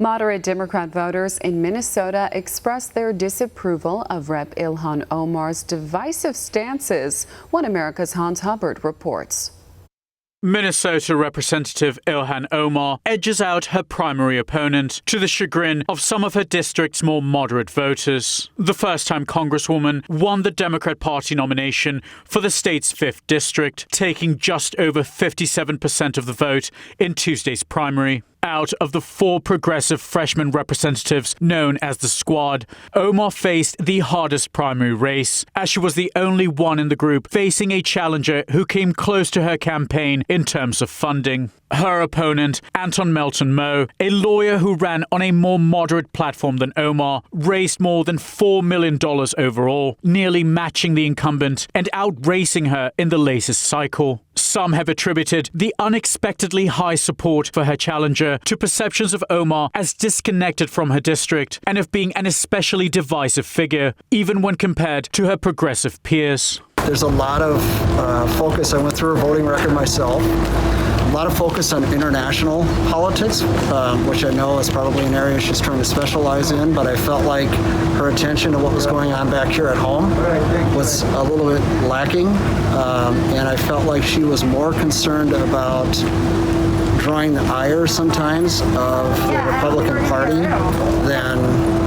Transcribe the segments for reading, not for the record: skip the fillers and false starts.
Moderate Democrat voters in Minnesota expressed their disapproval of Rep. Ilhan Omar's divisive stances. One America's Hans Hubbard reports. Minnesota Representative Ilhan Omar edges out her primary opponent to the chagrin of some of her district's more moderate voters. The first-time Congresswoman won the Democrat Party nomination for the state's 5th district, taking just over 57% of the vote in Tuesday's primary. Out of the 4 progressive freshman representatives known as the Squad, Omar faced the hardest primary race, as she was the only one in the group facing a challenger who came close to her campaign in terms of funding. Her opponent, Anton Melton Moe, a lawyer who ran on a more moderate platform than Omar, raised more than $4 million overall, nearly matching the incumbent and outracing her in the latest cycle. Some have attributed the unexpectedly high support for her challenger to perceptions of Omar as disconnected from her district and of being an especially divisive figure, even when compared to her progressive peers. There's a lot of focus. I went through her voting record myself. A lot of focus on international politics, which I know is probably an area she's trying to specialize in, but I felt like her attention to what was going on back here at home was a little bit lacking, and I felt like she was more concerned about drawing the ire sometimes of the Republican Party than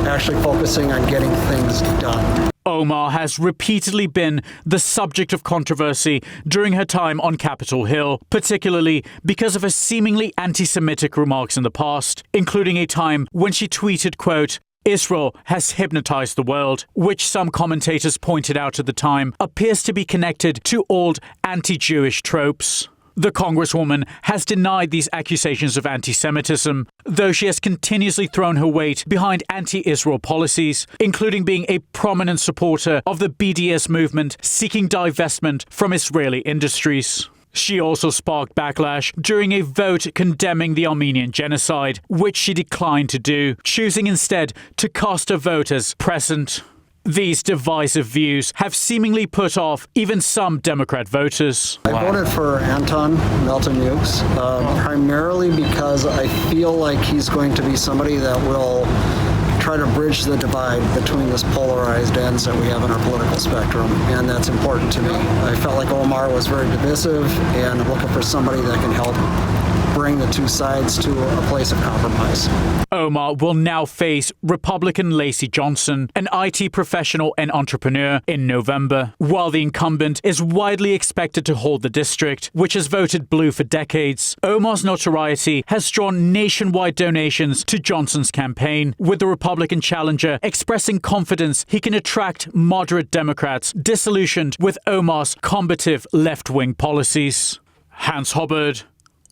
actually focusing on getting things done. Omar has repeatedly been the subject of controversy during her time on Capitol Hill, particularly because of her seemingly anti-Semitic remarks in the past, including a time when she tweeted, quote, "Israel has hypnotized the world," which some commentators pointed out at the time appears to be connected to old anti-Jewish tropes. The Congresswoman has denied these accusations of anti-Semitism, though she has continuously thrown her weight behind anti-Israel policies, including being a prominent supporter of the BDS movement seeking divestment from Israeli industries. She also sparked backlash during a vote condemning the Armenian genocide, which she declined to do, choosing instead to cast her vote as present. These divisive views have seemingly put off even some Democrat voters. I voted for Anton Melton Moe primarily because I feel like he's going to be somebody that will try to bridge the divide between this polarized ends that we have in our political spectrum, and that's important to me. I felt like Omar was very divisive, and I'm looking for somebody that can help bring the two sides to a place of compromise. Omar will now face Republican Lacey Johnson, an IT professional and entrepreneur, in November, while the incumbent is widely expected to hold the district, which has voted blue for decades. Omar's notoriety has drawn nationwide donations to Johnson's campaign, with the Republican challenger expressing confidence he can attract moderate Democrats disillusioned with Omar's combative left-wing policies. Hans Hubbard,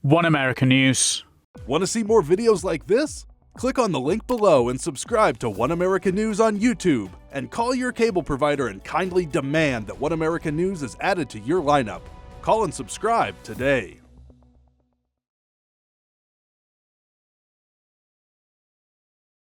One America News. Want to see more videos like this? Click on the link below and subscribe to One America News on YouTube, and call your cable provider and kindly demand that One America News is added to your lineup. Call and subscribe today.